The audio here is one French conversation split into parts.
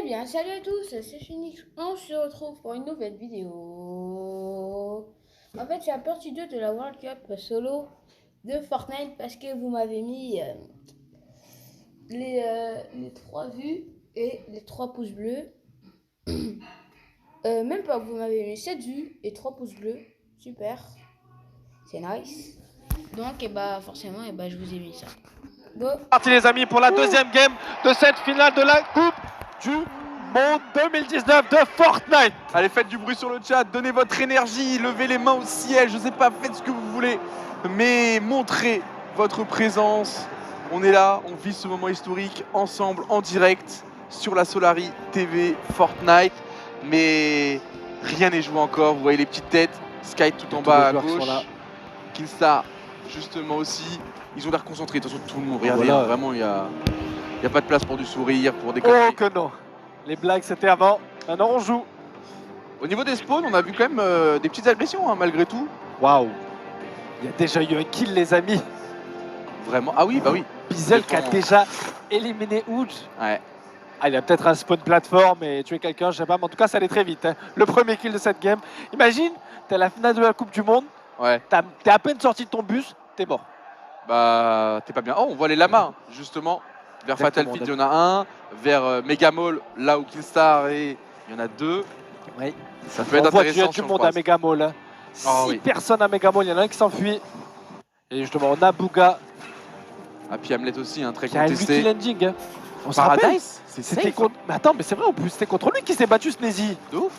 Eh bien, salut à tous, c'est Phoenix. On se retrouve pour une nouvelle vidéo. En fait, c'est la partie 2 de la World Cup solo de Fortnite parce que vous m'avez mis les 3 vues et les 3 pouces bleus. Même pas, vous m'avez mis 7 vues et 3 pouces bleus. Super, c'est nice. Donc, forcément, je vous ai mis ça. Bon. Parti les amis pour la deuxième game de cette finale de la Coupe du Monde 2019 de Fortnite. Allez, faites du bruit sur le chat, donnez votre énergie, levez les mains au ciel, je sais pas, faites ce que vous voulez, mais montrez votre présence. On est là, on vit ce moment historique ensemble, en direct, sur la Solari TV Fortnite, mais rien n'est joué encore. Vous voyez les petites têtes, Sky tout en bas à gauche, Kinstar justement aussi. Ils ont l'air concentrés, de toute façon tout le monde, regardez, voilà. Vraiment il y a pas de place pour du sourire, pour des conneries. Oh que non. Les blagues c'était avant, maintenant on joue. Au niveau des spawns, on a vu quand même des petites agressions hein, malgré tout. Waouh. Il y a déjà eu un kill les amis. Vraiment, ah oui, bah oui. Bizel qui a déjà éliminé Ouj. Ouais. Ah, il y a peut-être un spawn plateforme et tuer quelqu'un, je sais pas, mais en tout cas ça allait très vite. Hein. Le premier kill de cette game. Imagine, t'es à la finale de la Coupe du Monde, ouais. T'es à peine sorti de ton bus, t'es mort. Bah, t'es pas bien. Oh, on voit les lamas, justement. Vers Fatalfield, il y en a un. Vers Megamall, là où Killstar est, il y en a deux. Oui. Ça peut être intéressant. Il y a du monde à Megamall. Hein. 6 personnes à Megamall, il y en a un qui s'enfuit. Et justement, on a Bouga. Ah, puis Hamlet aussi, hein, très qui contesté. A landing, hein. On Paradise, c'était contre... Mais attends, mais c'est vrai en plus, c'était contre lui qui s'est battu, Sneezy. De ouf.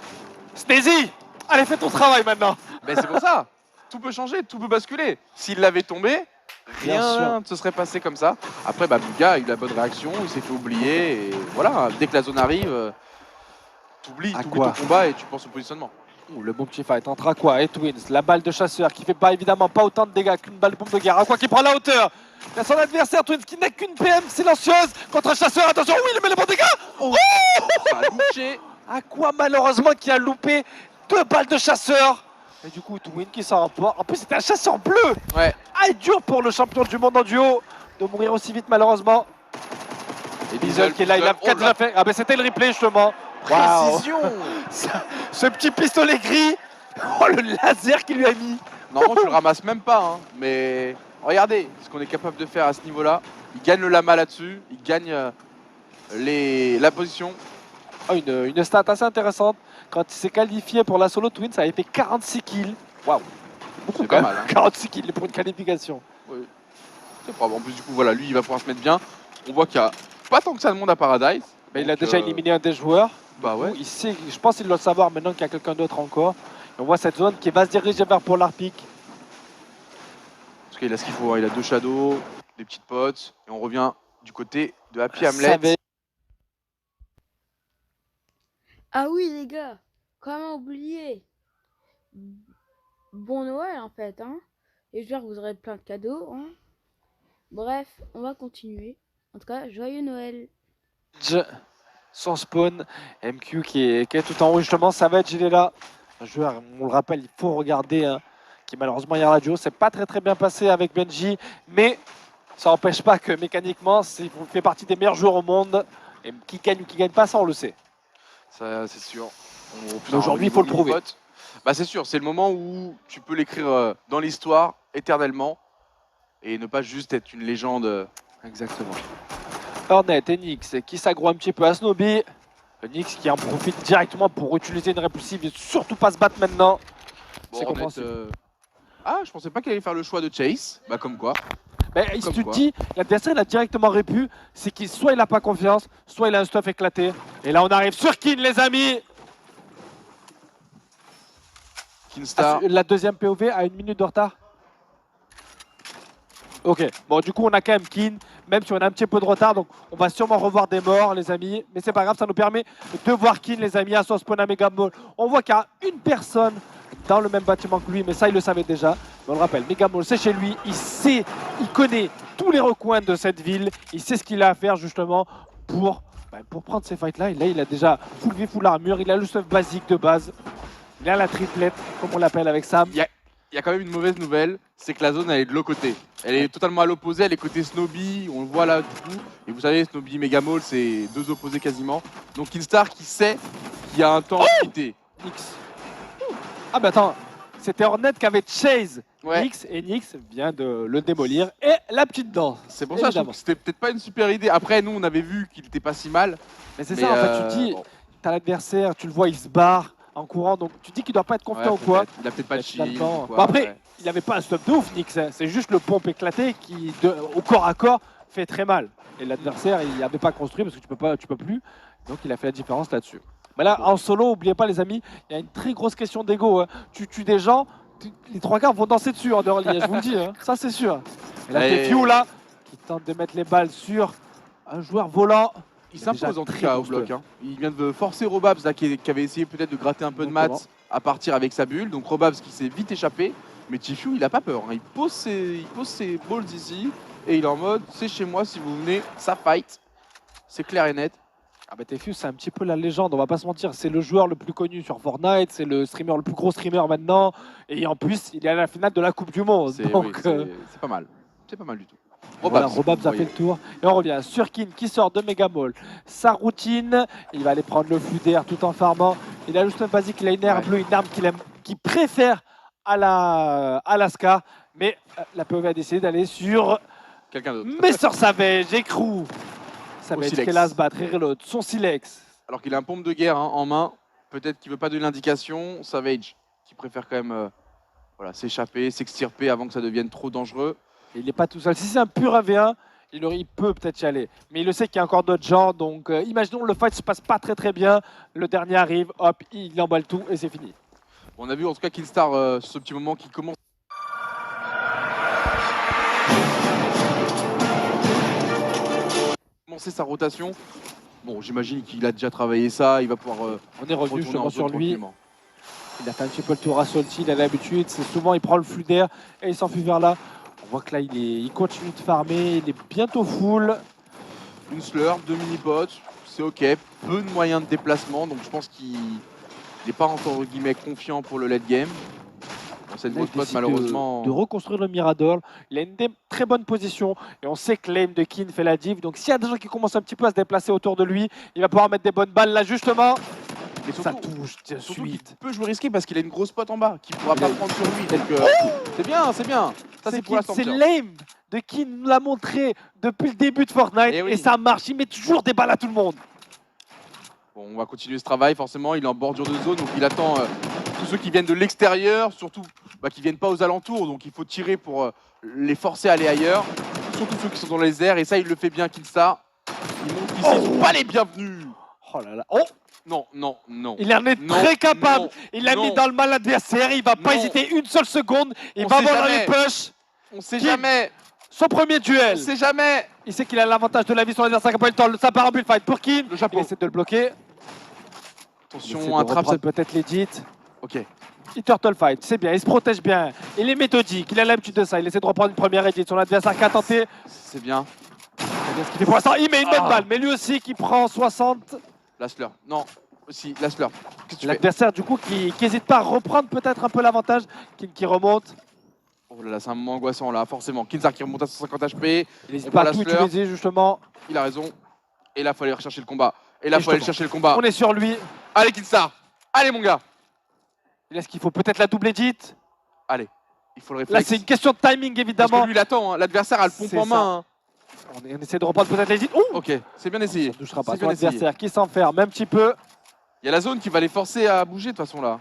Sneezy, allez, fais ton travail maintenant. Mais c'est pour ça. Tout peut changer, tout peut basculer. S'il l'avait tombé, rien ne se serait passé comme ça. Après, bah, Bouga a eu la bonne réaction, il s'est fait oublier. Et voilà, dès que la zone arrive, t'oublies ton combat et tu penses au positionnement. Le bon petit fight entre Aqua et Twins. La balle de chasseur qui fait pas évidemment pas autant de dégâts qu'une balle de bombe de guerre. Aqua qui prend la hauteur. Il y a son adversaire Twins qui n'a qu'une PM silencieuse contre chasseur. Attention, oui, il met le bon dégât. Oh, ça a louché. Aqua malheureusement qui a loupé 2 balles de chasseur. Et du coup, Twin qui s'en rapporte. En plus, c'était un chasseur bleu. Ouais. Ah, dur pour le champion du monde en duo de mourir aussi vite, malheureusement. Et Bizel qui est là, il a 4 fait. Ah, ben c'était le replay justement. Précision. Wow. Ce petit pistolet gris. Oh, le laser qu'il lui a mis. Non, tu le ramasses même pas. Hein. Mais regardez ce qu'on est capable de faire à ce niveau-là. Il gagne le lama là-dessus. Il gagne la position. Oh, une stat assez intéressante. Quand il s'est qualifié pour la solo Twin, ça avait fait 46 kills. Waouh. Beaucoup quand même. Mal, hein. 46 kills pour une qualification. Oui. C'est probable. En plus, du coup, voilà, lui, il va pouvoir se mettre bien. On voit qu'il n'y a pas tant que ça de monde à Paradise. Mais donc, il a déjà éliminé un des joueurs. Bah ouais. Il sait, je pense qu'il doit le savoir maintenant qu'il y a quelqu'un d'autre encore. Et on voit cette zone qui va se diriger vers Polar Peak. Parce qu'il a ce qu'il faut. Il a 2 shadows, des petites potes. Et on revient du côté de Happy Hamlet. Ah oui les gars, comment oublier? Bon Noël en fait, hein. Et j'espère que vous aurez plein de cadeaux, hein. Bref, on va continuer. En tout cas, joyeux Noël. Son spawn, MQ qui est tout en haut justement, Savage il est là. Un joueur, on le rappelle, il faut regarder, hein, qui malheureusement hier la duo, c'est pas très bien passé avec Benji, mais ça n'empêche pas que mécaniquement, il fait partie des meilleurs joueurs au monde. Et qui gagne ou qui gagne pas, ça on le sait. Ça, c'est sûr. Aujourd'hui, il faut le prouver. Bah, c'est sûr, c'est le moment où tu peux l'écrire dans l'histoire éternellement et ne pas juste être une légende. Exactement. Hornet et Nyx qui s'aggro un petit peu à Snowby. Nyx qui en profite directement pour utiliser une répulsive et surtout pas se battre maintenant. Bon, c'est compréhensible. Ah, je pensais pas qu'il allait faire le choix de Chase. Bah, comme quoi. Ben, tu te dis, l'adversaire il a directement répu, c'est qu'il soit il a pas confiance, soit il a un stuff éclaté. Et là on arrive sur Kin les amis. Kinstar. La deuxième POV à 1 minute de retard. Ok, bon du coup on a quand même Kin, même si on a un petit peu de retard, donc on va sûrement revoir des morts les amis. Mais c'est pas grave, ça nous permet de voir Kin les amis à son spawn à Megamall. On voit qu'il y a une personne dans le même bâtiment que lui, mais ça il le savait déjà. Mais on le rappelle, Megamall c'est chez lui, il connaît tous les recoins de cette ville, il sait ce qu'il a à faire justement pour prendre ces fights là. Et là il a déjà full vie, full armure, il a le stuff basique de base, il a la triplette comme on l'appelle avec Sam. Il y a quand même une mauvaise nouvelle, c'est que la zone elle est de l'autre côté. Elle est totalement à l'opposé, elle est côté Snowbee, on le voit là du coup. Et vous savez, Snowbee, Megamall, c'est deux opposés quasiment. Donc Kinstar qui sait qu'il y a un temps limité. Nyx. Ah bah attends, c'était Hornet qui avait chase Ouais. Nyx et Nyx vient de le démolir. Et la petite dent. C'est pour ça que je trouve que c'était peut-être pas une super idée. Après, nous, on avait vu qu'il était pas si mal. Mais c'est Mais, ça, en fait, tu dis, bon. t'as l'adversaire, tu le vois, il se barre en courant, donc tu dis qu'il doit pas être confiant Ouais, ou quoi. peut-être. Il a peut-être pas de Mais finalement, shield. ou quoi, bon, après, ouais. il avait pas un stop de ouf, Nyx, hein. C'est juste le pompe éclaté qui, au corps à corps, fait très mal. Et l'adversaire, il avait pas construit parce que tu peux plus. Donc il a fait la différence là-dessus. Mais là, en solo, n'oubliez pas les amis, il y a une très grosse question d'ego. Hein. Tu tues des gens, les trois quarts vont danser dessus en dehors, je vous le dis, hein. Ça c'est sûr. Et là, Et- t'es Few là, qui tente de mettre les balles sur un joueur volant. Il est s'impose déjà en tout très cas au costaud. bloc. Hein. Il vient de forcer Robabs là, qui avait essayé peut-être de gratter un peu de Exactement. maths à partir avec sa bulle. Donc Robabs qui s'est vite échappé. Mais Tfue il a pas peur. Hein. Il pose ses balls ici et il est en mode c'est chez moi si vous venez, ça fight. C'est clair et net. Ah bah Tfue, c'est un petit peu la légende, on va pas se mentir. C'est le joueur le plus connu sur Fortnite, c'est le streamer, le plus gros streamer maintenant. Et en plus, il est à la finale de la Coupe du Monde. C'est Donc, oui, c'est pas mal. C'est pas mal du tout. voilà, Robabs, Robabs vous a fait voyez. le tour. Et on revient sur Kin qui sort de Megamall. Sa routine, il va aller prendre le flux d'air tout en farmant. Il a juste un basique, il a une aire Ouais. bleue, une arme qu'il préfère à la Ska. Mais la POV a décidé d'aller sur Quelqu'un d'autre. Mr Savage et Crew. Savage qui Silex. est là à se battre, et reload, son Silex. Alors qu'il a un pompe de guerre hein, en main. Peut-être qu'il veut pas donner l'indication. Savage qui préfère quand même voilà, s'échapper, s'extirper avant que ça devienne trop dangereux. Et il n'est pas tout seul. Si c'est un pur 1v1, il peut peut-être y aller. Mais il le sait qu'il y a encore d'autres gens. Donc imaginons le fight se passe pas très bien. Le dernier arrive, hop, il emballe tout et c'est fini. On a vu en tout cas Kinstar sur ce petit moment qui commence. Commencer sa rotation. Bon, j'imagine qu'il a déjà travaillé ça. Il va pouvoir On est revenu retourner justement en sur zone lui. tranquillement. Il a fait un petit peu le tour à Salty, il a l'habitude. C'est souvent il prend le flux d'air et il s'enfuit vers là. On voit que là il continue de farmer, il est bientôt full. Une slurp, deux mini-bots, c'est ok. Peu de moyens de déplacement, donc je pense qu'il n'est pas entre guillemets confiant pour le late game. Dans cette Là, il grosse pote, décide malheureusement. de reconstruire le Mirador. Il a une très bonne position et on sait que l'aim de Kin fait la div. Donc s'il y a des gens qui commencent un petit peu à se déplacer autour de lui, il va pouvoir mettre des bonnes balles là justement. Mais Ça surtout, touche de surtout qu'il suite. peut jouer risqué parce qu'il a une grosse pote en bas qui pourra Il pas a- prendre sur lui. Donc c'est bien, c'est bien. Ça c'est pour la C'est sortir. l'aim de Kin nous l'a montré depuis le début de Fortnite Eh oui. et ça marche. Il met toujours des balles à tout le monde. Bon, on va continuer ce travail, forcément, il est en bordure de zone, donc il attend tous ceux qui viennent de l'extérieur, surtout qui viennent pas aux alentours, donc il faut tirer pour les forcer à aller ailleurs, surtout ceux qui sont dans les airs, et ça il le fait bien Kinstar. Il montre qu'ici ils sont pas les bienvenus. Oh là là. Oh, Non, non, non. il en est Non, très capable. non, Il l'a non. mis dans le mal adversaire. Il va pas Non. hésiter une seule seconde. Il On va sait avoir jamais. les push. On sait Qui- jamais, Son premier on duel. sait jamais. Il sait qu'il a l'avantage de la vie sur l'adversaire qui a pas eu le temps. Ça part en bullfight pour Kin. Le chapeau. Il essaie de le bloquer. Il essaie Attention, de un trap, reprendre peut-être l'edit. Ok. Il turtle fight, c'est bien, il se protège bien. Il est méthodique, il a l'habitude de ça. Il essaie de reprendre une première edit. Son adversaire qui a tenté. C'est bien. C'est bien ce qu'il fait pour l'instant. Il met une bonne Ah. balle, mais lui aussi qui prend 60. La slurp. Non, aussi, la slurp. Qu'est-ce que tu fais? L'adversaire du coup qui n'hésite pas à reprendre peut-être un peu l'avantage. Qui remonte. Oh là là, c'est un moment angoissant là, forcément. Kinstar qui remonte à 150 HP, Il n'hésite On pas prend à la tout slurp. utiliser justement. il a raison. Et là, il faut aller rechercher le combat. Et là, il faut aller Justement. chercher le combat. On est sur lui. Allez, Kinstar. Allez, mon gars. Il Est-ce qu'il faut peut-être la double edit? Allez, il faut le Là réflexe. c'est une question de timing Parce évidemment. que lui, il attend. Hein. L'adversaire a le pompe C'est en ça. main. Hein. On essaie de reprendre peut-être l'edit. Ouh, Ok, c'est bien essayé. ça ne touchera pas. C'est Son bien essayé. adversaire qui s'enferme un petit peu. Il y a la zone qui va les forcer à bouger de toute façon là.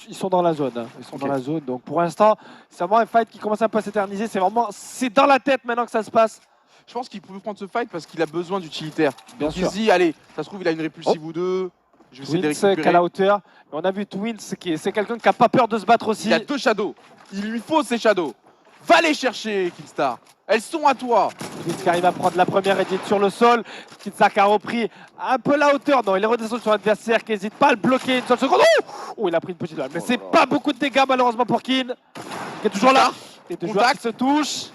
Ils sont dans la zone. Hein. Ils sont Ok. dans la zone. Donc pour l'instant, c'est vraiment un fight qui commence un peu à s'éterniser. C'est dans la tête maintenant que ça se passe. Je pense qu'il pouvait prendre ce fight parce qu'il a besoin d'utilitaire. Bien Donc il sûr. se dit, allez, ça se trouve, il a une répulsive ou deux. Je vais essayer de les Twins récupérer. qu'à la hauteur. Et on a vu Twins, c'est quelqu'un qui n'a pas peur de se battre aussi. Il y a deux shadows. Il lui faut ces shadows. Va les chercher, Kinstar. Elles sont à toi. Twins qui arrive à prendre la première edit sur le sol. Kitsak a repris un peu la hauteur. Non, il est redescendu sur l'adversaire qui n'hésite pas à le bloquer une seule seconde. Oh, il a pris une petite balle. Mais Oh c'est là là. pas beaucoup de dégâts malheureusement pour Kin. Qui est toujours là. Et deux joueurs qui Contact. se touchent.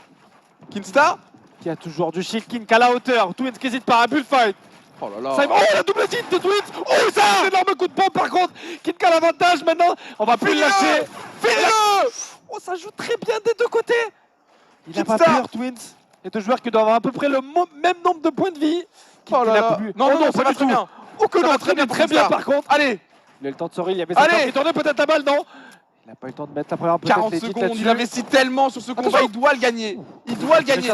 Kinstar. Qui a toujours du shield. Kin qu'à la hauteur. Twins qui n'hésite pas à bullfight. Oh là là. Ça y va. Oh, la double edit de Twins. Oh, c'est un énorme coup de pompe par contre. Kin qui a l'avantage maintenant. On va plus le Fais-le. lâcher. Fais-le. Oh, ça joue très bien des deux côtés. Il n'a pas Kidstar. peur, Twins. Et deux joueurs qui doivent avoir à peu près le même nombre de points de vie. Oh là là. Non, ça pas va du très tout. bien. Oh que Ça non, va très bien, très bien par contre. Allez, Il a eu le temps de sourire, il y avait Allez. sa qui tournait peut-être la balle, non? Il n'a pas eu le temps de mettre la première peut-être 40 les titres secondes. là-dessus. Il investit tellement sur ce combat. Attention. Il doit le gagner. Il doit le gagner.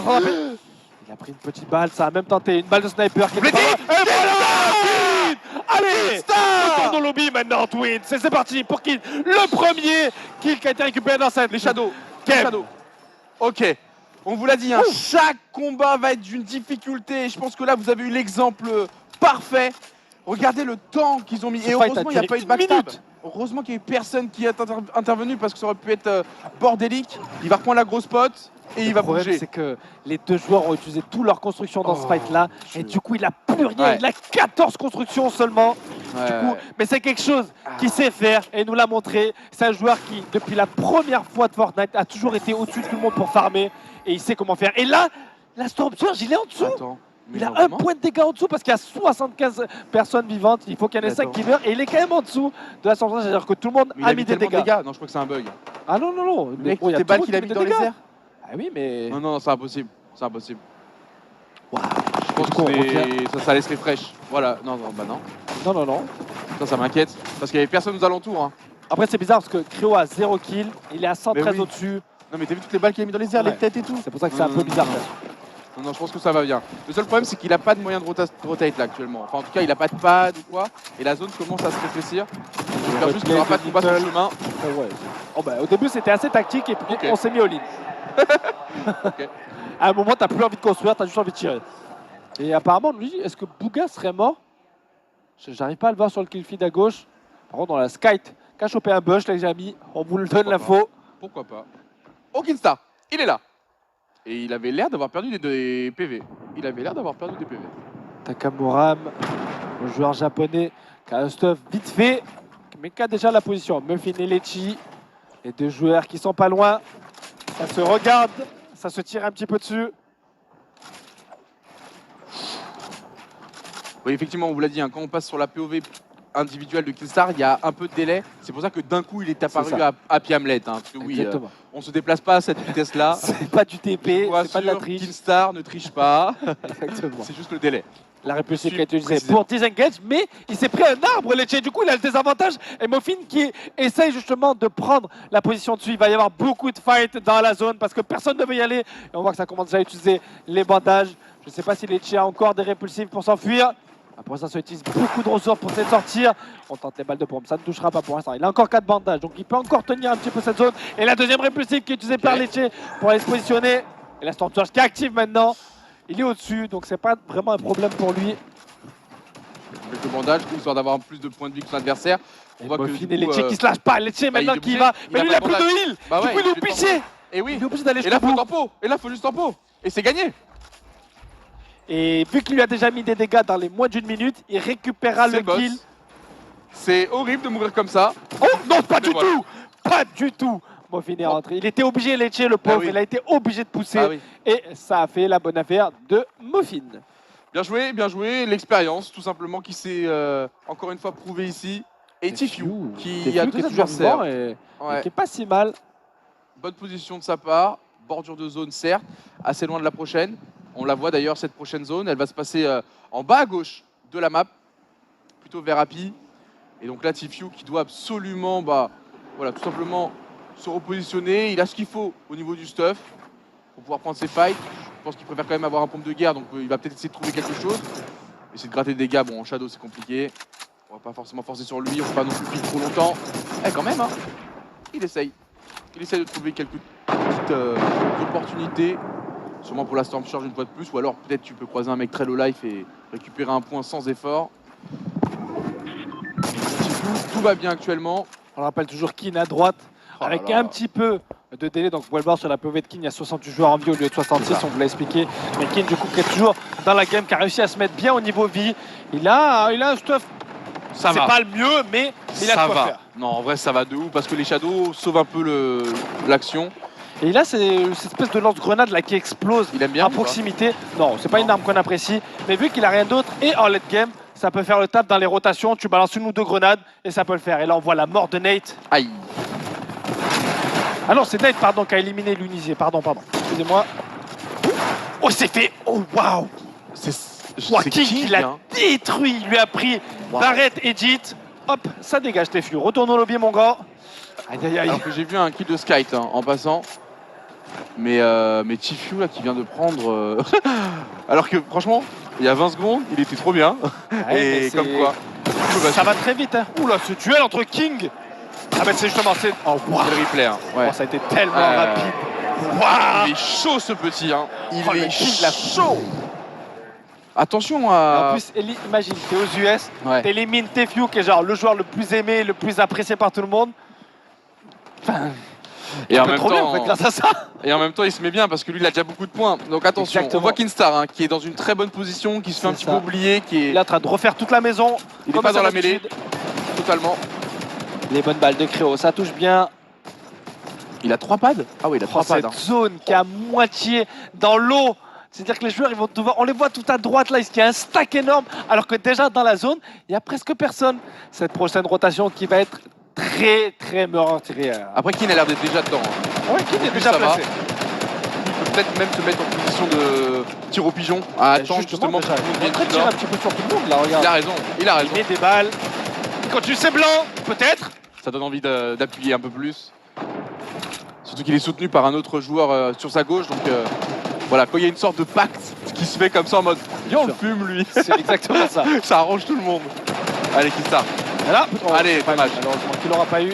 Il a pris une petite balle, ça a même tenté une balle de sniper qui est Blitz. pas loin. Et voilà! Allez! Star. Retourne au lobby maintenant, Twins. C'est parti pour Kin. Le premier kill qui a été récupéré dans cette. Les Shadows. Kev. Les Shadows. Ok. On vous l'a dit, hein, chaque combat va être d'une difficulté. Et je pense que là, vous avez eu l'exemple parfait. Regardez le temps qu'ils ont mis. Ce Et fight heureusement, a il n'y a duré pas eu de une backstab. minute. Heureusement qu'il n'y a eu personne qui est intervenu parce que ça aurait pu être bordélique. Il va reprendre la grosse pote et il va Le problème, bouger. c'est que les deux joueurs ont utilisé toute leur construction dans ce Oh, fight-là. je- Et du coup, il n'a plus rien. Ouais. Il a 14 constructions seulement. Ouais. Du coup, mais c'est quelque chose qu'il sait faire et il nous l'a montré. C'est un joueur qui, depuis la première fois de Fortnite, a toujours été au-dessus de tout le monde pour farmer. Et il sait comment faire. Et là, la Storm Surge, il est en dessous. Attends. mais Il a non, un vraiment point de dégâts en dessous parce qu'il y a 75 personnes vivantes. Il faut qu'il y en ait Mais 5 attends. qui meurent. Et il est quand même en dessous de la Storm Surge. C'est-à-dire que tout le monde Mais il a mis des tellement de dégâts. Non, je crois que c'est un bug. Ah non, non, non. Mec, Oh, il y a tes tout balles le monde qu'il a qui mis met dans des les dégâts. airs. Ah oui, mais. Non, non, c'est impossible. C'est impossible. Waouh. Je pense Du coup, on que revient. ça laisserait fraîche. Voilà. Non, non, bah non. Non, non, non. Ça m'inquiète. Parce qu'il n'y avait personne aux alentours. Hein. Après, c'est bizarre parce que Créo a 0 kill. Il est à 113 Mais oui. au-dessus. Non, mais t'as vu toutes les balles qu'il a mis dans les airs, Ouais. les têtes et tout. C'est pour ça que c'est un peu bizarre. Non, non, je pense que ça va bien. Le seul problème, c'est qu'il n'a pas de moyen de rotate là actuellement. Enfin, en tout cas, il n'a pas de pad ou quoi. Et la zone commence à se rétrécir. J'espère juste qu'il n'y aura pas de combat sur le chemin. Ouais. Oh, bah, au début, c'était assez tactique et puis Ok. on s'est mis au ligne. Ok. À un moment, t'as plus envie de construire, t'as juste envie de tirer. Et apparemment, lui, est-ce que Bouga serait mort? J'arrive pas à le voir sur le kill feed à gauche. Par contre, dans la Skype, qu'a chopé un bush, les amis, on vous le donne Pourquoi l'info. Pourquoi pas. Okinstar, il est là. Et il avait l'air d'avoir perdu des PV. Il avait l'air d'avoir perdu des PV. Takamuram, le joueur japonais, qui a un stuff vite fait, mais qui a déjà la position. Muffin et Lechi, les deux joueurs qui sont pas loin. Ça se regarde, ça se tire un petit peu dessus. Oui, effectivement, on vous l'a dit, hein, quand on passe sur la POV individuelle de Kinstar, il y a un peu de délai. C'est pour ça que d'un coup, il est apparu ça. à Piamlet. Hein, parce que oui, Exactement. on se déplace pas à cette vitesse-là. C'est pas du TP, Je vous c'est pas de la rassure, triche. Kinstar ne triche pas. Exactement. C'est juste le délai. La répulsion Suis qui a été utilisée précisément. pour disengage, mais il s'est pris un arbre, Leche. Du coup, il a le désavantage. Et Muffin qui essaye justement de prendre la position dessus. Il va y avoir beaucoup de fights dans la zone parce que personne ne veut y aller. Et on voit que ça commence déjà à utiliser les bandages. Je ne sais pas si Leche a encore des répulsifs pour s'enfuir. Pour ça, ça utilise beaucoup de ressorts pour essayer de sortir. On tente les balles de pompe, ça ne touchera pas pour l'instant. Il a encore 4 bandages, donc il peut encore tenir un petit peu cette zone. Et la deuxième répulsive qui est utilisée par Leche pour aller se positionner. Et la Storm Surge qui est active maintenant. Il est au-dessus, donc c'est pas vraiment un problème pour lui. Quelques bandages, histoire d'avoir plus de points de vie que son adversaire. On voit que Muffin du et coup, Leche qui se lâche pas. Leche maintenant il est qui obligé. va. Il Mais a lui, il pas a de plus bandage. de heal. Bah Du ouais, coup, il est il est obligé. Et oui. Il est obligé d'aller Et là, jusqu'au faut bout. tempo. Et là, faut juste tempo. Et c'est gagné. Et vu qu'il lui a déjà mis des dégâts dans les moins d'une minute, il récupérera C'est le boss. kill. C'est horrible de mourir comme ça. Oh non, pas du voilà. tout. Pas du tout. Muffin est Bon. rentré. Il était obligé, Leche, le pauvre. oui. Il a été obligé de pousser. Ah oui. Et ça a fait la bonne affaire de Muffin. Bien joué, bien joué. L'expérience, tout simplement, qui s'est encore une fois prouvée ici. Et Tifu, qui a deux adversaires. Et Ouais. qui est pas si mal. Bonne position de sa part. Bordure de zone, certes. Assez loin de la prochaine. On la voit d'ailleurs, cette prochaine zone. Elle va se passer en bas à gauche de la map. Plutôt vers Happy. Et donc là, Tifu qui doit absolument, voilà, tout simplement se repositionner. Il a ce qu'il faut au niveau du stuff pour pouvoir prendre ses fights. Je pense qu'il préfère quand même avoir un pompe de guerre, donc il va peut-être essayer de trouver quelque chose. Essayer de gratter des dégâts. Bon, en shadow, c'est compliqué. On va pas forcément forcer sur lui. On peut pas non plus pique trop longtemps. Eh, quand même, hein. Il essaye. Il essaye de trouver quelques petites opportunités. Sûrement pour la Storm Surge une fois de plus. Ou alors peut-être tu peux croiser un mec très low life et récupérer un point sans effort. Tout va bien actuellement. On le rappelle toujours Kin à droite. Oh là avec là. un petit peu de délai. Donc vous pouvez le voir sur la POV de Kin, il y a 68 joueurs en vie au lieu de 66, on vous l'a expliqué. Mais Kin du coup qui est toujours dans la game, qui a réussi à se mettre bien au niveau vie. Il a un stuff. Ça C'est va. pas le mieux, mais il a Ça de quoi va. faire. Non, en vrai, ça va de ouf parce que les shadows sauvent un peu l'action. Et là, c'est cette espèce de lance-grenade là qui explose Il aime bien à ou pas proximité. Non, c'est pas Non. une arme qu'on apprécie. Mais vu qu'il a rien d'autre et en late game, ça peut faire le tap dans les rotations. Tu balances une ou deux grenades et ça peut le faire. Et là, on voit la mort de Nate. Aïe. Ah non, c'est Nate, pardon, qui a éliminé Lunisier. Pardon. excusez-moi. Oh, c'est fait. Oh, waouh. C'est King qui l'a hein. détruit. Il lui a pris Barrett, Edit. Hop, ça dégage tes flux. Retourne au lobby, mon gars. Aïe, aïe, aïe. Alors que j'ai vu un kill de Skype hein, en passant. Mais Tifu là qui vient de prendre. Alors que franchement, il y a 20 secondes, il était trop bien. Ouais, Et comme quoi. Ça va très vite. Hein. Oula, ce duel entre King. Ah, ben c'est justement. Oh, wow. C'est le replay. Hein. Ouais. Oh, ça a été tellement rapide. Waouh. Il est chaud ce petit. Hein. Il est chaud. Attention à. En plus, imagine, t'es aux US, Ouais. t'élimines Tefue qui est genre le joueur le plus aimé, le plus apprécié par tout le monde. Enfin, Et en peut même trop bien, temps, en fait, grâce à ça. Et en même temps, il se met bien parce que lui, il a déjà beaucoup de points. Donc attention, Exactement. on voit Kinstar hein, qui est dans une très bonne position, qui se fait un C'est petit ça. peu oublier, qui Il est est en train de refaire toute la maison. il est comme pas à dans son la mêlée habitude. totalement. Les bonnes balles de Créo, ça touche bien. Il a 3 pads. Ah oui, il a 3 pads. Cette Hein. zone qui est à moitié dans l'eau. C'est-à-dire que les joueurs, ils vont devoir, on les voit tout à droite là, il y a un stack énorme, alors que déjà dans la zone, il n'y a presque personne. Cette prochaine rotation qui va être très meurtrière. Après, Kin a l'air d'être déjà dedans. Hein. Ouais, qui est Plus déjà ça va. placé. Il peut peut-être même se mettre en position de tir au pigeon, à attendre justement déjà, que tout le monde il est en train de vienne tirer un dedans. petit peu sur tout le monde là, regarde. Il a raison, il a raison. Il met des balles. Il continue ses blancs, peut-être. Ça donne envie d'appuyer un peu plus. Surtout qu'il est soutenu par un autre joueur sur sa gauche, donc voilà, quand il y a une sorte de pacte qui se fait comme ça en mode viens on le fume lui, C'est exactement ça. ça arrange tout le monde. Allez Kinstar. Et là, Allez, c'est pas dommage. mal. Malheureusement qu'il n'aura pas eu.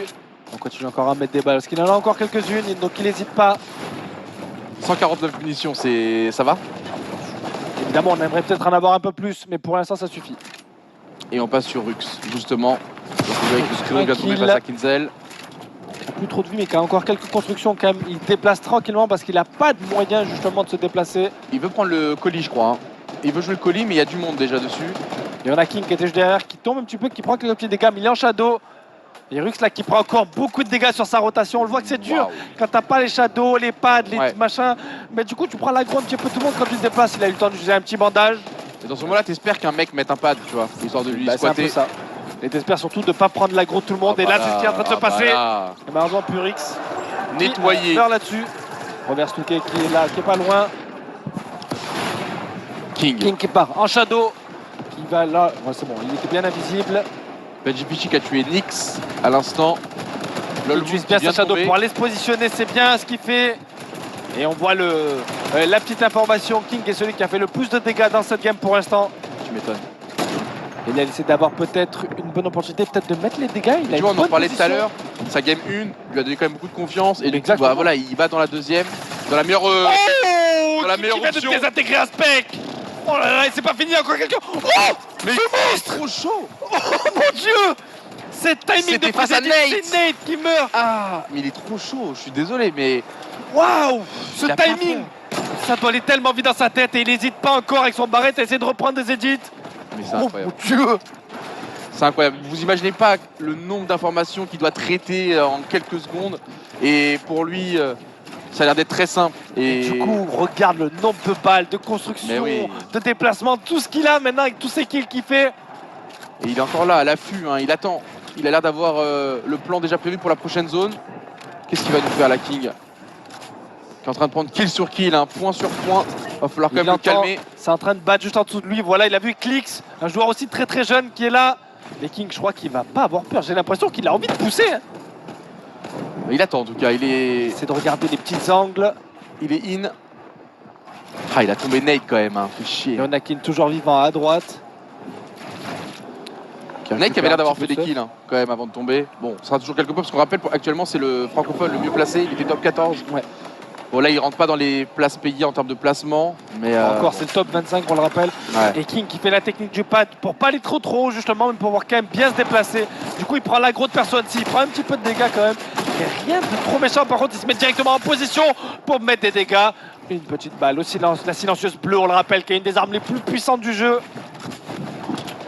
On continue encore à mettre des balles parce qu'il en a encore quelques-unes, donc il n'hésite pas. 149 munitions, ça va. Évidemment, on aimerait peut-être en avoir un peu plus, mais pour l'instant, ça suffit. Et on passe sur Rux, justement. Donc, avec le Skrill qui va tomber Tranquille. face à Kinzel. Il a plus trop de vie, mais qui a encore quelques constructions quand même. Il déplace tranquillement parce qu'il n'a pas de moyen justement de se déplacer. Il veut prendre le colis, je crois. Hein. Il veut jouer le colis, mais il y a du monde déjà dessus. Il y en a King qui était juste derrière, qui tombe un petit peu, qui prend quelques petits dégâts, mais il est en shadow. Et Rux là qui prend encore beaucoup de dégâts sur sa rotation. On le voit que c'est dur Waouh. quand t'as pas les shadows, les pads, les Ouais. machins. Mais du coup, tu prends l'aggro un petit peu tout le monde quand tu te déplaces. Il a eu le temps d'utiliser un petit bandage. Et dans ce moment-là, t'espères qu'un mec mette un pad, tu vois, histoire de lui Bah, c'est un peu squatter. ça. Et t'espères surtout de ne pas prendre l'aggro de tout le monde. Ah Et bah là, c'est ce qui est en train de se ah bah passer. là. Et malheureusement, Purix Nettoyé. Peur là-dessus. Reverse Touquet qui est là, qui est pas loin. King qui part en shadow. Qui va là. Ouais, c'est bon, il était bien invisible. Benji Pichi qui a tué Nyx à l'instant. Il Lol utilise qui bien vient sa de shadow tomber. pour aller se positionner. C'est bien ce qu'il fait. Et on voit la petite information. King est celui qui a fait le plus de dégâts dans cette game pour l'instant. Tu m'étonnes. Et il a essayé d'avoir peut-être une bonne opportunité, peut-être de mettre les dégâts. Il a Tu vois, une on en bonne parlait tout à position. l'heure. Sa game 1 lui a donné quand même beaucoup de confiance. Et du coup, Exactement. bah, voilà, il va dans la deuxième. Dans la meilleure. Oh, Dans la qui meilleure vient de option. désintégrer un spec. Oh là là, et c'est pas fini, encore quelqu'un. Oh, Mais ce monstre. trop chaud. Oh mon dieu. C'est timing de C'était face à précision, Nate. c'est Nate qui meurt. Ah, mais il est trop chaud. Je suis désolé, mais Waouh, ce Il a pas timing. Ça doit aller tellement vite dans sa tête et il n'hésite pas encore avec son barrette à essayer de reprendre des edits. c'est Oh incroyable. mon dieu. C'est incroyable. Vous imaginez pas le nombre d'informations qu'il doit traiter en quelques secondes. Et pour lui, ça a l'air d'être très simple. Et Du coup, regarde le nombre de balles, de construction, Mais oui. de déplacement, tout ce qu'il a maintenant avec tous ces kills qu'il fait. Et il est encore là, à l'affût, hein, il attend. Il a l'air d'avoir le plan déjà prévu pour la prochaine zone. Qu'est-ce qu'il va nous faire, la King? Qui est en train de prendre kill sur kill, hein, point sur point. Va falloir quand même le entend, calmer. c'est en train de battre juste en dessous de lui. Voilà, il a vu Clix, un joueur aussi très jeune qui est là. Mais King, je crois qu'il va pas avoir peur. J'ai l'impression qu'il a envie de pousser. Hein. Il attend en tout cas, il est C'est de regarder les petits angles. in. Ah, il a tombé Nate quand même, hein, fait chier. Et on a King toujours vivant à droite. Nate qui avait l'air d'avoir fait Un petit des peu kills hein, quand même avant de tomber. Bon, ça sera toujours quelques points parce qu'on rappelle actuellement c'est le francophone le mieux placé, il était top 14. Ouais. Bon là il rentre pas dans les places payées en termes de placement, mais Encore, c'est le top 25, on le rappelle. ouais. Et King qui fait la technique du pad pour pas aller trop haut, justement, mais pour pouvoir quand même bien se déplacer. Du coup, il prend l'aggro de personne. S'il prend un petit peu de dégâts quand même, mais rien de trop méchant. Par contre, il se met directement en position pour mettre des dégâts. Une petite balle au silence, la silencieuse bleue, on le rappelle, qui est une des armes les plus puissantes du jeu.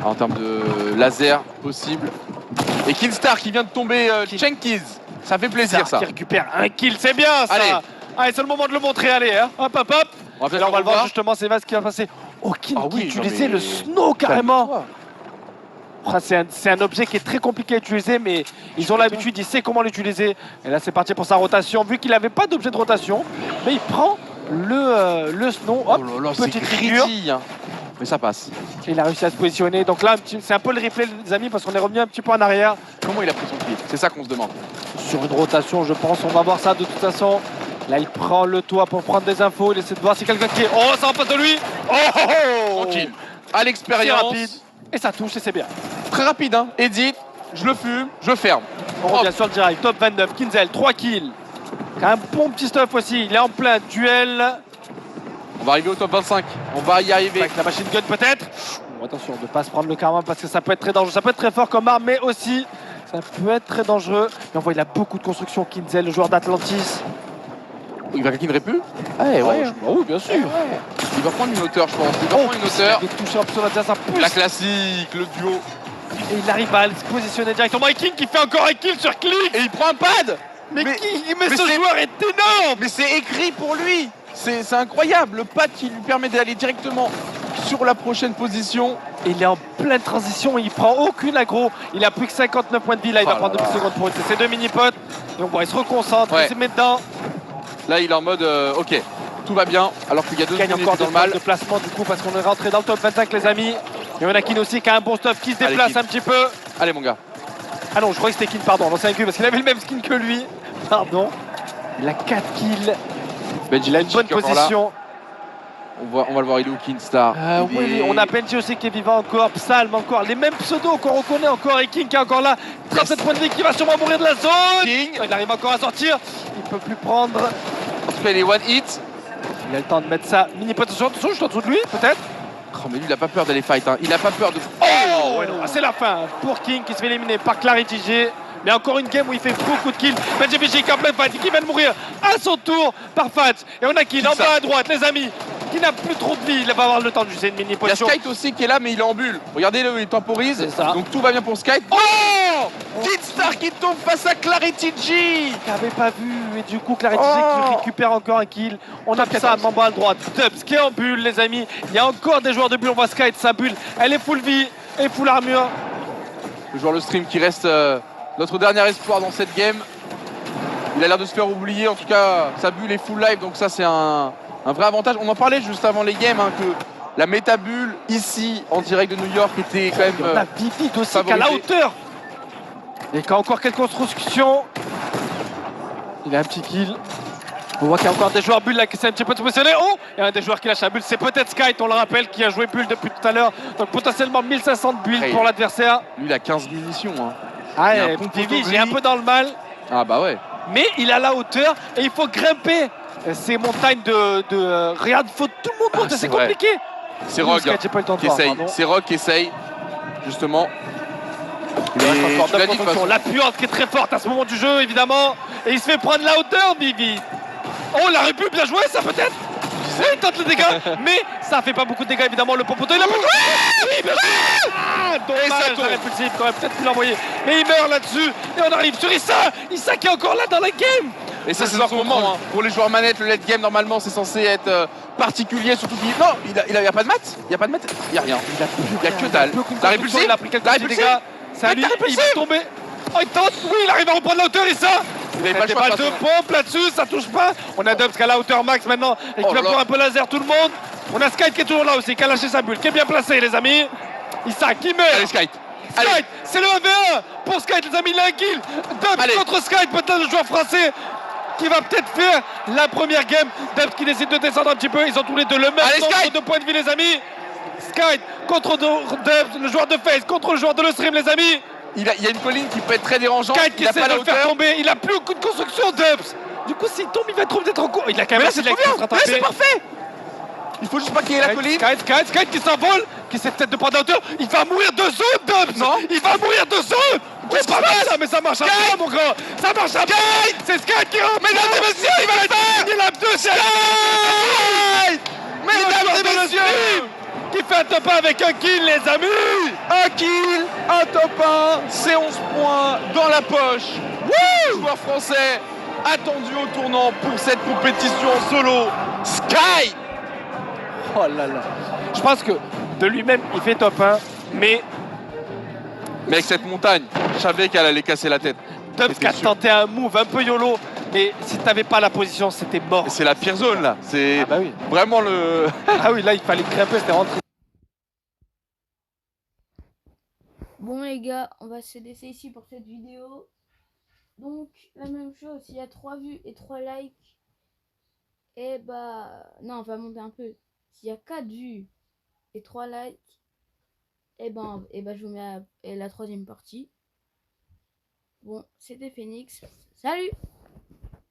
En termes de laser possible. Et Kinstar qui vient de tomber Jenkins. Ça fait plaisir ça. Qui récupère un kill, c'est bien ça. Allez. Allez, c'est le moment de le montrer, allez, hein. Hop, hop, hop. On va Et là, on va le voir revoir. justement, c'est ce qui va passer. Oh, King Ah qui oui, utilisait non, mais- le snow carrément. Calme-toi. Oh, c'est un objet qui est très compliqué à utiliser, mais ils ont l'habitude, il sait comment l'utiliser. Et là, c'est parti pour sa rotation. Vu qu'il n'avait pas d'objet de rotation, mais il prend le snow. Oh Hop, là là, c'est petite figure. crédit, hein. Mais ça passe. Il a réussi à se positionner. Donc là, c'est un peu le replay, les amis, parce qu'on est revenu un petit peu en arrière. Comment il a pris son pied? C'est ça qu'on se demande. Sur une rotation, je pense. On va voir ça de toute façon. Là, il prend le toit pour prendre des infos. Il essaie de voir si quelqu'un qui est. Oh, ça en passe de lui. Oh, oh, oh. Tranquille. À C'est l'expérience. rapide. Et ça touche et c'est bien. Très rapide, hein. Edit, je le fume, je ferme. On revient sur le direct. Top 29. Kinzel, 3 kills. Un bon petit stuff aussi. Il est en plein duel. On va arriver au top 25. On va y arriver. Avec la machine gun peut-être. Oh, attention de ne pas se prendre le karma parce que ça peut être très dangereux. Ça peut être très fort comme arme, mais aussi ça peut être très dangereux. Mais on voit il a beaucoup de construction. Kinzel, le joueur d'Atlantis. Il va quelqu'un plus? Ouais, Oui, bien sûr. Il va prendre une hauteur, je pense. Il va prendre une hauteur. Il touche un peu sur l'adversaire. Ça pousse. La classique, le duo. Et il arrive à se positionner directement. Et King qui fait encore un kill sur clic. Et il prend un pad. Mais mais ce c'est- joueur est énorme. Mais c'est écrit pour lui. C'est incroyable. Le pad qui lui permet d'aller directement sur la prochaine position. Et il est en pleine transition. Il prend aucune aggro. Il a plus que 59 points de vie. Là, il va Oh là prendre 2 là. secondes pour ses deux mini-potes. Et on voit, il se reconcentre. Ouais. Il se met dedans. Là, il est en mode ok, tout va bien. Alors qu'il y a 2 Il gagne secondes, il encore était des dans le mal. de placement du coup parce qu'on est rentré dans le top 25 les amis. Et on a Kin aussi qui a un bon stuff qui se Allez, déplace Kin. un petit peu. Allez, mon gars. Ah non, je croyais que c'était Kin, pardon. Non, c'est un Q parce qu'il avait le même skin que lui. Pardon. Il a 4 kills. Benji Il a une bonne qui est encore là. position. On va le voir, il est où, Kinstar? Oui, on a Benji aussi qui est vivant encore. Psalm encore. Les mêmes pseudos qu'on reconnaît encore. Et King qui est encore là. 37 points de vie qui va sûrement mourir de la zone. King. Il arrive encore à sortir. Il peut plus prendre. En tout cas, il est one hit. Il a le temps de mettre ça. Mini potation. Attention, je suis en dessous de lui, peut-être. Oh, mais lui, il a pas peur d'aller fight. Hein. Il a pas peur de. Oh ouais, non, c'est la fin pour King qui se fait éliminer par Clarity G. Mais encore une game où il fait beaucoup de kills. Benji Vigi qui est en pleine fight, qui vient de mourir à son tour par Fat. Et on a King en ça bas à droite, les amis, qui n'a plus trop de vie. Il va avoir le temps d'user une mini Il y a potion. Skype aussi qui est là, mais il est en bulle. Regardez-le, il temporise. C'est ça. Donc tout va bien pour Skype. Oh Kidstar qui tombe face à Clarity G. J'avais pas vu. Et du coup, Clarity G Oh qui récupère encore un kill. On a ça en bas à droite. Dubs qui est en bulle, les amis. Il y a encore des joueurs de bulle. On voit Skype, sa bulle. Elle est full vie et full armure. Le joueur le stream qui reste notre dernier espoir dans cette game. Il a l'air de se faire oublier. En tout cas, sa bulle est full live. Donc ça, c'est un vrai avantage. On en parlait juste avant les games, hein, que la méta-bulle ici, en direct de New York, était quand même... On a Vivid aussi qu'à la favorisé. hauteur. Et qui a encore quelques constructions. Il a un petit kill. On voit qu'il y a encore des joueurs bulles là qui essaient un petit peu de se positionner. Oh, il y a un des joueurs qui lâche la bulle. C'est peut-être Skype, on le rappelle, qui a joué bulle depuis tout à l'heure. Donc potentiellement 1500 bulles Hey. pour l'adversaire. Lui, il a 15 munitions. Hein. Ah, Il y a un et pompe Vivid, autogris. j'ai un peu dans le mal. Ah bah ouais. Mais il a la hauteur et il faut grimper ces montagnes de regarde, faut tout le monde monte, Ah, c'est c'est vrai. compliqué. C'est Rogue Skype, j'ai pas eu le temps de qui voir, essaye. pardon. C'est Rogue qui essaye, justement. Il reste Et encore tu deux l'as dit, de toute constructions. façon. La puante qui est très forte à ce moment du jeu, évidemment. Et il se fait prendre la hauteur, Vivi. Oh, il aurait pu bien jouer, ça peut-être. Oui, il tente le dégât, mais ça fait pas beaucoup de dégâts, évidemment. Le popoto, il a pas joué. Oui, bien sûr. Ah, Et ça dommage, tombe. la répulsive, qu'on aurait peut-être pu l'envoyer. Mais il meurt là-dessus. Et on arrive sur Issa. Issa qui est encore là dans la game. Et ça, c'est leur moment. Hein. Pour les joueurs manettes, le late game, normalement, c'est censé être particulier. Surtout qu'il. Non, il y a pas de maths. Il y a pas de maths. Il y a rien. Il y a que dalle. La répulsive. Il a pris quelques La petits répulsive. dégâts. C'est à lui, La il va répulsive. tomber. Oh, il tente. Oui, il arrive à reprendre la hauteur, Issa. Il avait pas le Des choix. balles de de toute façon. pompe là-dessus, ça touche pas. On a Dubs qui a la hauteur max maintenant et qui Oh va là pouvoir là. un peu laser tout le monde. On a Skype qui est toujours là aussi, qui a lâché sa bulle, qui est bien placé, les amis. Issa qui meurt. Allez, Skype. Allez. Skype, c'est le 1v1 pour Skype, les amis, il a un kill. Dubs Allez. contre Skype, peut-être le joueur français qui va peut-être faire la première game. Dubs qui décide de descendre un petit peu. Ils ont tous les deux le même Allez, nombre Skype. de points de vie, les amis. Skype contre Dubs, le joueur de Face, contre le joueur de le stream, les amis. Il y a une colline qui peut être très dérangeante. Skype qui Il a essaie pas de la le faire hauteur. tomber. Il a plus beaucoup de construction, Dubs. Du coup, s'il tombe, il va être peut-être en cours. Il a quand Mais même là, assez c'est de trop l'expérience bien. pour Là, c'est rattraper. parfait. Il faut juste pas qu'il y ait la colline. Skype qui s'envole, qui essaie peut-être de prendre la hauteur. Il va mourir de zone, Dubs. Non. Il va mourir de zone. C'est pas mal, ça, mais ça marche à bien, mon grand. Ça marche à bien. C'est Skype qui rentre. Mesdames et messieurs, il va le faire. Il a deux Skype. Mesdames et messieurs. qui fait un top 1 avec un kill, les amis. Un kill, un top 1, c'est 11 points dans la poche. Joueur français attendu au tournant pour cette compétition en solo. Sky. Oh là là. Je pense que de lui-même, il fait top 1, mais Mais avec cette montagne, je savais qu'elle allait casser la tête. Dubs qui a tenté un move un peu YOLO Mais si t'avais pas la position, c'était mort. C'est la pire zone là. C'est Ah bah oui. vraiment le. Ah oui, là, il fallait grimper, c'était rentré. Bon les gars, on va se laisser ici pour cette vidéo. Donc la même chose, s'il y a 3 vues et 3 likes, et bah non, on va monter un peu. S'il y a 4 vues et 3 likes, et ben je vous mets la troisième partie. Bon, c'était Phoenix. Salut!